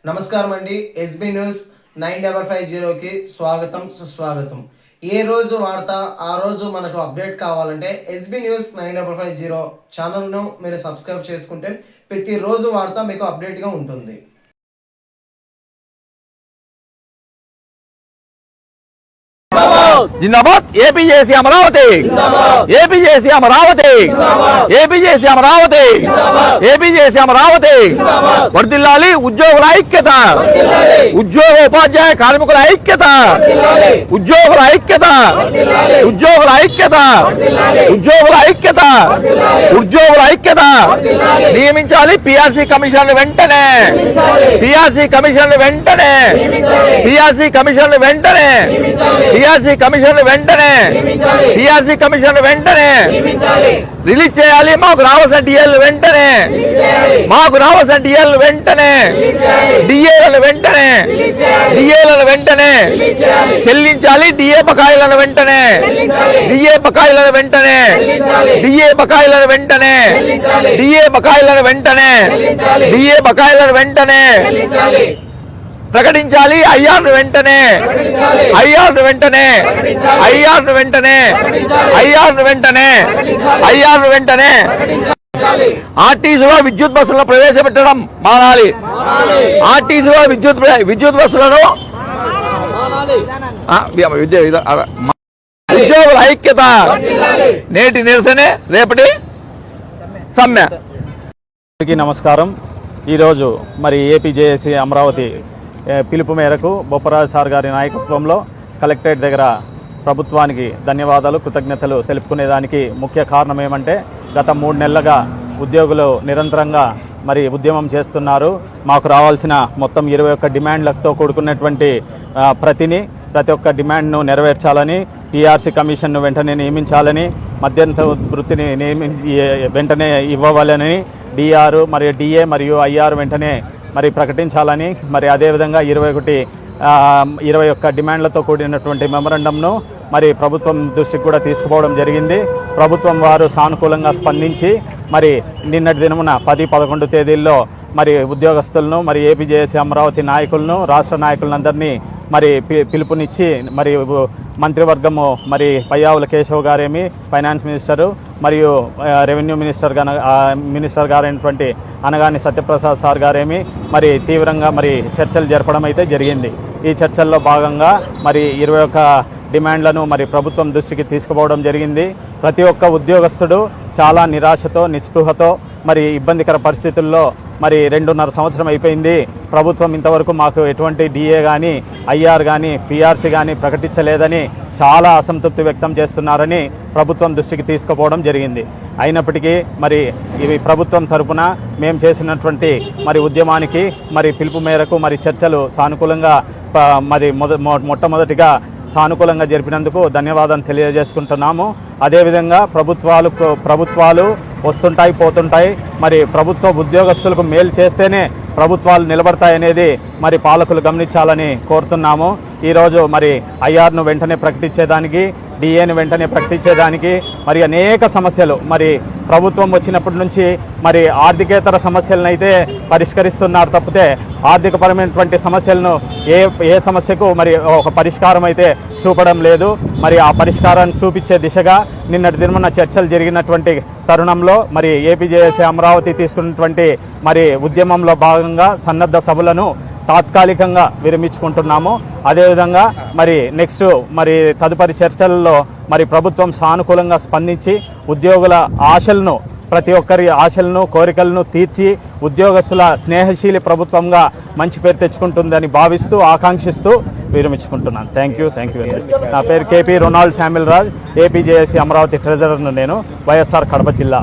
నమస్కారం అండి. SB news 9550కి స్వాగతం సుస్వాగతం. ఏ రోజు వార్త ఆ రోజు మనకు అప్డేట్ కావాలంటే ఎస్బీ న్యూస్ 9550 ఛానల్ను మీరు సబ్స్క్రైబ్ చేసుకుంటే ప్రతిరోజు వార్త మీకు అప్డేట్గా ఉంటుంది. जिंदाबाद APJC Amaravati APJC Amaravati APJC Amaravati APJC Amaravati వర్ధిల్లాలి ఉద్యోగుల ఐక్యత ఉద్యోగ ఉపాధ్యాయ కార్మికుల ఐక్యత ఉద్యోగుల ఐక్యత ఉద్యోగుల ఐక్యత ఉద్యోగుల ఐక్యత ఉద్యోగుల ఐక్యత నియమించాలి పిఆర్సీ కమిషన్ వెంటనే పిఆర్సీ కమిషన్ వెంటనే పిఆర్సీ కమిషన్ వెంటనే పిఆర్సీ కమిషన్ వెంటనే పిఆర్సీ కమిషన్ వెంటనే రిలీజ్ చేయాలి. మాకు రావాల్సిన డిఏలు వెంటనే మాకు రావాల్సిన డిఏలు వెంటనే డిఏలను వెంటనే డిఏలను వెంటనే చెల్లించాలి. డిఏ బకాయిలను వెంటనే డిఏ బకాయిలను వెంటనే డిఏ బకాయిలను వెంటనే డిఏ బకాయిలను వెంటనే డిఏ బకాయిలను వెంటనే ప్రకటించాలి. ఐఆర్ను వెంటనే ఐఆర్ను వెంటనే ఐఆర్ను వెంటనే ఐఆర్ను వెంటనే ఐఆర్ను వెంటనే ఆర్టీసీలో విద్యుత్ బస్సులను ప్రవేశపెట్టడం మానాలి. ఆర్టీసీలో విద్యుత్ బస్సులను ఉద్యోగుల ఐక్యత నేటి నిరసనే రేపటి సమ్మె. నమస్కారం. ఈరోజు మరి ఏపీజేఏసీ అమరావతి పిలుపు మేరకు బొప్పరాజు సార్ గారి నాయకత్వంలో కలెక్టరేట్ దగ్గర ప్రభుత్వానికి ధన్యవాదాలు కృతజ్ఞతలు తెలుపుకునేదానికి ముఖ్య కారణం ఏమంటే గత 3 నెలలుగా ఉద్యోగులు నిరంతరంగా మరి ఉద్యమం చేస్తున్నారు. మాకు రావాల్సిన మొత్తం 21 డిమాండ్లతో కూడుకున్నటువంటి ప్రతి ఒక్క డిమాండ్ను నెరవేర్చాలని, పిఆర్సీ కమిషన్ను వెంటనే నియమించాలని, మధ్యంతర వృత్తిని వెంటనే ఇవ్వాలని, డిఆర్ మరియు డిఏ మరియు ఐఆర్ వెంటనే మరి ప్రకటించాలని, మరి అదేవిధంగా 21 డిమాండ్లతో కూడినటువంటి మెమరాండంను మరి ప్రభుత్వం దృష్టికి కూడా తీసుకుపోవడం జరిగింది. ప్రభుత్వం వారు సానుకూలంగా స్పందించి మరి నిన్నటి దినమున 10-11 తేదీల్లో మరి ఉద్యోగస్తులను మరి ఏపీజేఏసీ అమరావతి నాయకులను రాష్ట్ర నాయకులందరినీ మరి పిలుపునిచ్చి మరి మంత్రివర్గము మరి పయ్యావుల కేశవ్ గారేమి ఫైనాన్స్ మినిస్టరు మరియు revenue minister గారైనటువంటి Anagani Satyaprasad sir గారేమి మరి తీవ్రంగా మరి చర్చలు జరపడం అయితే జరిగింది. ఈ చర్చల్లో భాగంగా మరి 21 డిమాండ్లను మరి ప్రభుత్వం దృష్టికి తీసుకుపోవడం జరిగింది. ప్రతి ఒక్క ఉద్యోగస్తుడు చాలా నిరాశతో నిస్పృహతో మరి ఇబ్బందికర పరిస్థితుల్లో మరి 2.5 సంవత్సరం అయిపోయింది. ప్రభుత్వం ఇంతవరకు మాకు ఎటువంటి డిఏ కానీ ఐఆర్ కానీ పిఆర్సీ కానీ ప్రకటించలేదని చాలా అసంతృప్తి వ్యక్తం చేస్తున్నారని ప్రభుత్వం దృష్టికి తీసుకుపోవడం జరిగింది. అయినప్పటికీ మరి ఇవి ప్రభుత్వం తరపున మేము చేసినటువంటి మరి ఉద్యమానికి మరి పిలుపు మేరకు మరి చర్చలు సానుకూలంగా మరి మొట్టమొదటిగా సానుకూలంగా జరిపినందుకు ధన్యవాదాలు తెలియజేసుకుంటున్నాము. అదేవిధంగా ప్రభుత్వాలు వస్తుంటాయి పోతుంటాయి. మరి ప్రభుత్వ ఉద్యోగస్తులకు మేలు చేస్తేనే ప్రభుత్వాలు నిలబడతాయనేది మరి పాలకులు గమనించాలని కోరుతున్నాము. ఈరోజు మరి ఐఆర్ను వెంటనే ప్రకటించేదానికి, డిఏని వెంటనే ప్రకటించేదానికి మరి అనేక సమస్యలు మరి ప్రభుత్వం వచ్చినప్పటి నుంచి మరి ఆర్థికేతర సమస్యలను అయితే పరిష్కరిస్తున్నారు తప్పితే ఆర్థికపరమైనటువంటి సమస్యలను ఏ సమస్యకు మరి ఒక పరిష్కారం అయితే చూపడం లేదు. మరి ఆ పరిష్కారాన్ని చూపించే దిశగా నిన్నటి దినమున చర్చలు జరిగినటువంటి తరుణంలో మరి ఏపీజేఏసీ అమరావతి తీసుకున్నటువంటి మరి ఉద్యమంలో భాగంగా సన్నద్ధ సభలను తాత్కాలికంగా విరమించుకుంటున్నాము. అదేవిధంగా మరి నెక్స్ట్ మరి తదుపరి చర్చలలో మరి ప్రభుత్వం సానుకూలంగా స్పందించి ఉద్యోగుల ఆశలను ప్రతి ఒక్కరి ఆశలను కోరికలను తీర్చి ఉద్యోగస్తుల స్నేహశీలి ప్రభుత్వంగా మంచి పేరు తెచ్చుకుంటుందని భావిస్తూ ఆకాంక్షిస్తూ విరమించుకుంటున్నాను. Thank you very much. నా పేరు KP Ronald Samuel Raj, APJAC Amaravati ట్రెజరర్ను నేను, వైఎస్ఆర్ కడప జిల్లా.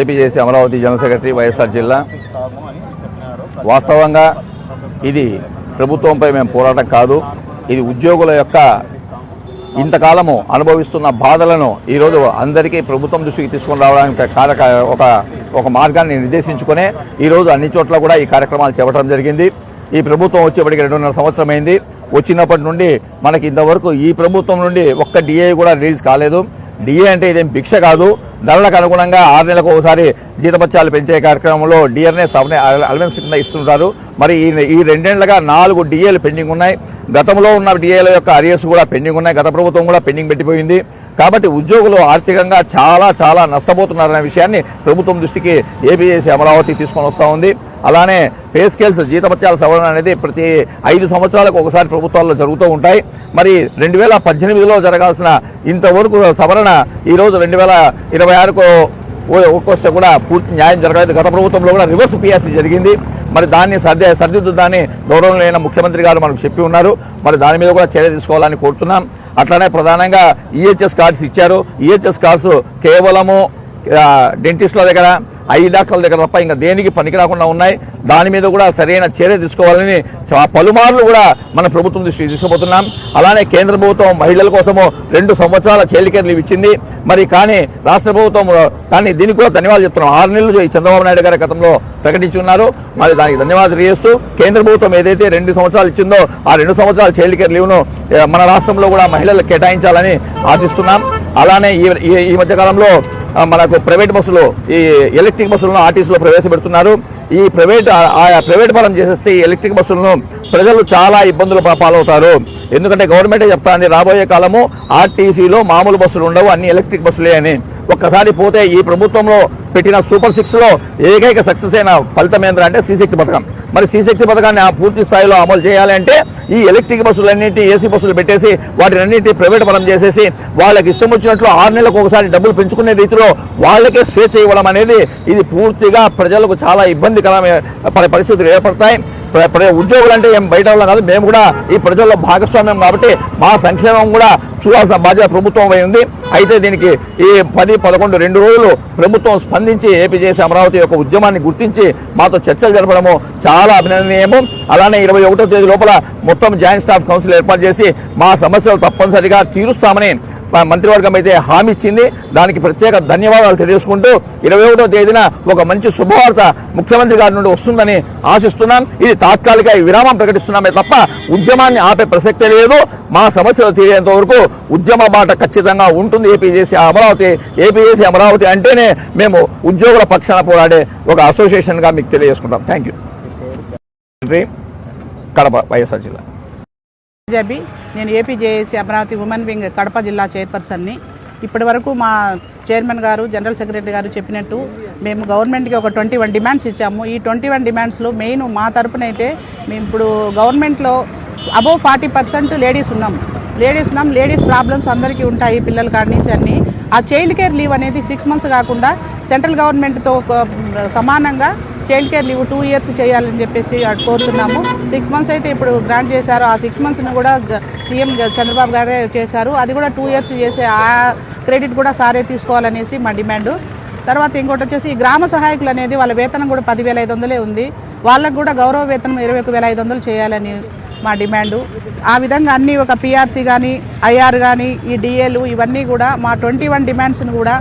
APJAC Amaravati general secretary, YSR జిల్లా. వాస్తవంగా ఇది ప్రభుత్వంపై మేము పోరాటం కాదు, ఇది ఉద్యోగుల యొక్క ఇంతకాలము అనుభవిస్తున్న బాధలను ఈరోజు అందరికీ ప్రభుత్వం దృష్టికి తీసుకొని రావడానికి ఒక మార్గాన్ని నిర్దేశించుకునే ఈరోజు అన్ని చోట్ల కూడా ఈ కార్యక్రమాలు చేపట్టడం జరిగింది. ఈ ప్రభుత్వం వచ్చేప్పటికి 2.5 సంవత్సరం అయింది. వచ్చినప్పటి నుండి మనకి ఇంతవరకు ఈ ప్రభుత్వం నుండి ఒక్క డిఏ కూడా రిలీజ్ కాలేదు. డిఏ అంటే ఇదేం భిక్ష కాదు. ధరలకు అనుగుణంగా 6 నెలలకు ఒకసారి జీతభత్యాలు పెంచే కార్యక్రమంలో డిఆర్నే అలవెన్స్ కింద ఇస్తుంటారు. మరి ఈ 2 ఏళ్లుగా 4 డిఏలు పెండింగ్ ఉన్నాయి. గతంలో ఉన్న డిఏల యొక్క అరియర్స్ కూడా పెండింగ్ ఉన్నాయి. గత ప్రభుత్వం కూడా పెండింగ్ పెట్టిపోయింది. కాబట్టి ఉద్యోగులు ఆర్థికంగా చాలా నష్టపోతున్నారనే విషయాన్ని ప్రభుత్వం దృష్టికి ఏపీజేసీ అమరావతి తీసుకొని వస్తూ ఉంది. అలానే పే స్కేల్స్ జీతభత్యాల సవరణ అనేది ప్రతి 5 సంవత్సరాలకు ఒకసారి ప్రభుత్వాల్లో జరుగుతూ ఉంటాయి. మరి 2018లో జరగాల్సిన ఇంతవరకు సవరణ ఈరోజు 2026కు ఒక్కొస్తే కూడా పూర్తి న్యాయం జరగలేదు. గత ప్రభుత్వంలో కూడా రివర్స్ పిఆర్సీ జరిగింది. మరి దాన్ని సరిదిద్దుదాన్ని గౌరవనీయులైన ముఖ్యమంత్రి గారు మనకు చెప్పి ఉన్నారు. మరి దాని మీద కూడా చర్య తీసుకోవాలని కోరుతున్నాం. అట్లనే ప్రధానంగా ఈహెచ్ఎస్ కార్డ్స్ ఇచ్చారు. ఈహెచ్ఎస్ కార్డ్స్ కేవలము డెంటిస్టుల దగ్గర, ఐ డాక్టర్ల దగ్గర తప్ప ఇంకా దేనికి పనికిరాకుండా ఉన్నాయి. దాని మీద కూడా సరైన చర్య తీసుకోవాలని పలుమార్లు కూడా మన ప్రభుత్వం దృష్టికి తీసుకుపోతున్నాం. అలానే కేంద్ర ప్రభుత్వం మహిళల కోసము 2 సంవత్సరాల చైల్డ్ కేర్ లీవ్ ఇచ్చింది. మరి కానీ రాష్ట్ర ప్రభుత్వం కానీ దీనికి కూడా ధన్యవాదాలు చెప్తున్నాం. 6 నెలలు ఈ చంద్రబాబు నాయుడు గారి గతంలో ప్రకటించి ఉన్నారు. మరి దానికి ధన్యవాదాలు చేస్తూ కేంద్ర ప్రభుత్వం ఏదైతే 2 సంవత్సరాలు ఇచ్చిందో ఆ 2 సంవత్సరాల చైల్డ్ కేర్ లీవ్ను మన రాష్ట్రంలో కూడా మహిళలకు కేటాయించాలని ఆశిస్తున్నాం. అలానే ఈ మధ్యకాలంలో మనకు ప్రైవేట్ బస్సులు, ఈ ఎలక్ట్రిక్ బస్సులను ఆర్టీసీలో ప్రవేశపెడుతున్నారు. ఈ ప్రైవేట్ పరం చేసేస్తే ఈ ఎలక్ట్రిక్ బస్సులను ప్రజలు చాలా ఇబ్బందులు పాలవుతారు. ఎందుకంటే గవర్నమెంటే చెప్తాంది రాబోయే కాలము ఆర్టీసీలో మామూలు బస్సులు ఉండవు, అన్ని ఎలక్ట్రిక్ బస్సులే అని. ఒక్కసారి పోతే ఈ ప్రభుత్వంలో పెట్టిన సూపర్ 6లో ఏకైక సక్సెస్ అయిన ఫలితం ఏంటంటే శ్రీశక్తి పథకం. మరి శ్రీశక్తి పథకాన్ని పూర్తి స్థాయిలో అమలు చేయాలి అంటే ఈ ఎలక్ట్రిక్ బస్సులన్నింటి ఏసీ బస్సులు పెట్టేసి వాటినన్నింటి ప్రైవేట్ పరం చేసేసి వాళ్ళకి ఇష్టం వచ్చినట్లు 6 నెలలకు ఒకసారి డబ్బులు పెంచుకునే రీతిలో వాళ్ళకే స్వేచ్ఛ ఇవ్వడం అనేది ఇది పూర్తిగా ప్రజలకు చాలా ఇబ్బందికరమైన పరిస్థితులు ఏర్పడతాయి. ఉద్యోగులు అంటే ఏం బయట వాళ్ళం కాదు, మేము కూడా ఈ ప్రజల్లో భాగస్వామ్యం కాబట్టి మా సంక్షేమం కూడా చూడాల్సిన బాధ్యత ప్రభుత్వం ఉంది. అయితే దీనికి ఈ 10, 11, 2 రోజులు ప్రభుత్వం స్పందించి ఏపీజేసీ అమరావతి యొక్క ఉద్యమాన్ని గుర్తించి మాతో చర్చలు జరపడము చాలా అభినందనీయము. అలానే 21వ తేదీ లోపల మొత్తం జాయింట్ స్టాఫ్ కౌన్సిల్ ఏర్పాటు చేసి మా సమస్యలు తప్పనిసరిగా తీరుస్తామని మంత్రివర్గం అయితే హామీ ఇచ్చింది. దానికి ప్రత్యేక ధన్యవాదాలు తెలియజేసుకుంటూ 21వ తేదీన ఒక మంచి శుభవార్త ముఖ్యమంత్రి గారి నుండి వస్తుందని ఆశిస్తున్నాం. ఇది తాత్కాలిక విరామం ప్రకటిస్తున్నామే తప్ప ఉద్యమాన్ని ఆపే ప్రసక్తే లేదు. మా సమస్యలు తీరేంత వరకు ఉద్యమ బాట ఖచ్చితంగా ఉంటుంది. ఏపీజేసీ అమరావతి అంటేనే మేము ఉద్యోగుల పక్షాన పోరాడే ఒక అసోసియేషన్గా మీకు తెలియజేసుకుంటాం. Thank you. కడప వైఎస్ఆర్ జిల్లా. నేను APJAC Amaravati women wing Kadapa జిల్లా చైర్పర్సన్ని. ఇప్పటి వరకు మా చైర్మన్ గారు, జనరల్ సెక్రటరీ గారు చెప్పినట్టు మేము గవర్నమెంట్కి ఒక 21 డిమాండ్స్ ఇచ్చాము. ఈ 21 డిమాండ్స్లో మెయిన్ మా తరపునైతే మేము ఇప్పుడు గవర్నమెంట్లో అబోవ్ 40% లేడీస్ ఉన్నాం. లేడీస్ ప్రాబ్లమ్స్ అందరికీ ఉంటాయి, పిల్లల కాడి నుంచి అన్నీ. ఆ చైల్డ్ కేర్ లీవ్ అనేది 6 months కాకుండా సెంట్రల్ గవర్నమెంట్తో సమానంగా చైల్డ్ కేర్ లీవ్ 2 years చేయాలని చెప్పేసి కోరుతున్నాము. 6 months అయితే ఇప్పుడు గ్రాంట్ చేశారు. ఆ 6 monthsను కూడా సీఎం చంద్రబాబు గారే చేశారు. అది కూడా 2 years చేసే ఆ క్రెడిట్ కూడా సారే తీసుకోవాలనేసి మా డిమాండ్. తర్వాత ఇంకోటి వచ్చేసి ఈ గ్రామ సహాయకులు అనేది వాళ్ళ వేతనం కూడా 10,500 ఉంది. వాళ్ళకు కూడా గౌరవ వేతనం 21,500 చేయాలని మా డిమాండు. ఆ విధంగా అన్నీ ఒక పిఆర్సీ కానీ, ఐఆర్ కానీ, ఈ డిఏలు ఇవన్నీ కూడా మా 21 డిమాండ్స్ను కూడా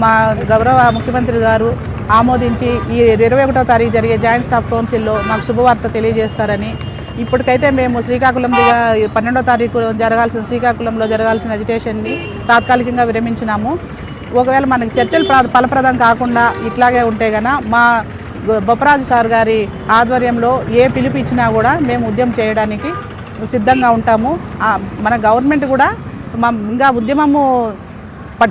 మా గౌరవ ముఖ్యమంత్రి గారు ఆమోదించి ఈ 21వ తారీఖు జరిగే జాయింట్ స్టాఫ్ కౌన్సిల్లో మాకు శుభవార్త తెలియజేస్తారని. ఇప్పటికైతే మేము శ్రీకాకుళం 12వ తారీఖు శ్రీకాకుళంలో జరగాల్సిన అజిటేషన్ని తాత్కాలికంగా విరమించినాము. ఒకవేళ మనకి చర్చలు ఫలప్రదం కాకుండా ఇట్లాగే ఉంటే గన మా బొప్పరాజు సార్ గారి ఆధ్వర్యంలో ఏ పిలుపు ఇచ్చినా కూడా మేము ఉద్యమం చేయడానికి సిద్ధంగా ఉంటాము. మన గవర్నమెంట్ కూడా ఇంకా ఉద్యమము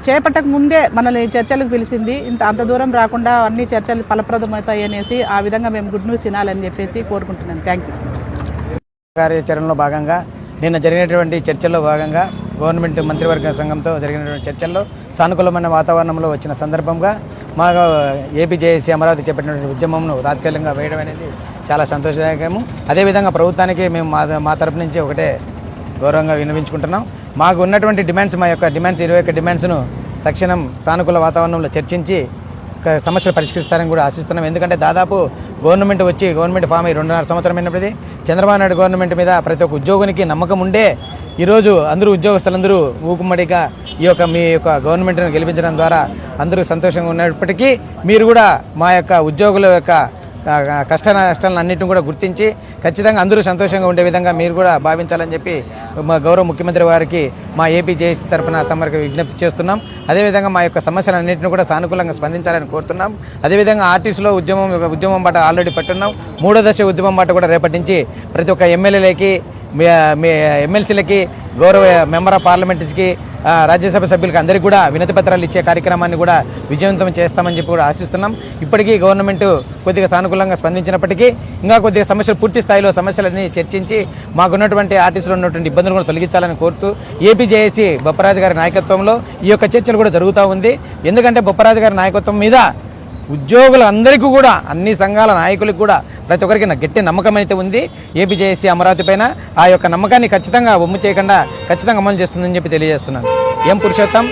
చేపట్టక ముందే మనల్ని చర్చలకు పిలిచింది. అంత దూరం రాకుండా అన్ని చర్చలు ఫలప్రదమవుతాయి అనేసి ఆ విధంగా మేము గుడ్ న్యూస్ వినాలని చెప్పేసి కోరుకుంటున్నాను. Thank you. కార్యాచరణలో భాగంగా నిన్న జరిగినటువంటి చర్చల్లో భాగంగా గవర్నమెంట్ మంత్రివర్గ సంఘంతో జరిగినటువంటి చర్చల్లో సానుకూలమైన వాతావరణంలో వచ్చిన సందర్భంగా మా ఏపీజేఏసీ అమరావతి చేపట్టినటువంటి ఉద్యమంను తాత్కాలికంగా వేయడం అనేది చాలా సంతోషదాయకము. అదేవిధంగా ప్రభుత్వానికి మేము మా తరపు నుంచి ఒకటే గౌరవంగా విన్నవించుకుంటున్నాం. మాకు ఉన్నటువంటి డిమాండ్స్, మా యొక్క డిమాండ్స్ 21 డిమాండ్స్ను తక్షణం సానుకూల వాతావరణంలో చర్చించి సమస్యలు పరిష్కరిస్తారని కూడా ఆశిస్తున్నాం. ఎందుకంటే దాదాపు గవర్నమెంట్ ఫామ్ అయ్యి 2.5 సంవత్సరం అయినప్పటికీ చంద్రబాబు నాయుడు గవర్నమెంట్ మీద ప్రతి ఒక్క ఉద్యోగునికి నమ్మకం ఉండే ఈరోజు అందరూ ఉద్యోగస్తులందరూ ఊకుమ్మడిగా మీ యొక్క గవర్నమెంట్ను గెలిపించడం ద్వారా అందరూ సంతోషంగా ఉన్నప్పటికీ మీరు కూడా మా యొక్క ఉద్యోగుల యొక్క కష్ట నష్టాలను అన్నింటిని కూడా గుర్తించి ఖచ్చితంగా అందరూ సంతోషంగా ఉండే విధంగా మీరు కూడా భావించాలని చెప్పి మా గౌరవ ముఖ్యమంత్రి వారికి మా ఏపీ జేఏసీ తరఫున తమరికి విజ్ఞప్తి చేస్తున్నాం. అదేవిధంగా మా యొక్క సమస్యలన్నింటినీ కూడా సానుకూలంగా స్పందించాలని కోరుతున్నాం. అదేవిధంగా ఆర్టీసీలో ఉద్యమం బాట ఆల్రెడీ పెట్టున్నాం. 3వ దశ ఉద్యమం బాట కూడా రేపటి నుంచి ప్రతి ఒక్క ఎమ్మెల్యేలకి మీ ఎమ్మెల్సీలకి గౌరవ మెంబర్ ఆఫ్ పార్లమెంట్స్కి రాజ్యసభ సభ్యులకి అందరికీ కూడా వినతి పత్రాలు ఇచ్చే కార్యక్రమాన్ని కూడా విజయవంతం చేస్తామని చెప్పి కూడా ఆశిస్తున్నాం. ఇప్పటికీ గవర్నమెంట్ కొద్దిగా సానుకూలంగా స్పందించినప్పటికీ ఇంకా కొద్దిగా సమస్యలు పూర్తి స్థాయిలో సమస్యలన్నీ చర్చించి మాకున్నటువంటి ఆర్టీసీలో ఉన్నటువంటి ఇబ్బందులు కూడా తొలగించాలని కోరుతూ ఏపీ జేఏసీ బొప్పరాజు గారి నాయకత్వంలో ఈ యొక్క చర్చలు కూడా జరుగుతూ ఉంది. ఎందుకంటే బొప్పరాజు గారి నాయకత్వం మీద ఉద్యోగులందరికీ కూడా అన్ని సంఘాల నాయకులకు కూడా ప్రతి ఒక్కరికి గట్టి నమ్మకం అయితే ఉంది. ఏపీ జేఏసీ అమరావతి పైన ఆ యొక్క నమ్మకాన్ని ఖచ్చితంగా ఒమ్ము చేయకుండా ఖచ్చితంగా అమలు చేస్తుందని చెప్పి తెలియజేస్తున్నాను. M Purushottam,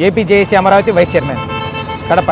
AP JAC Amaravati vice chairman, Kadapa.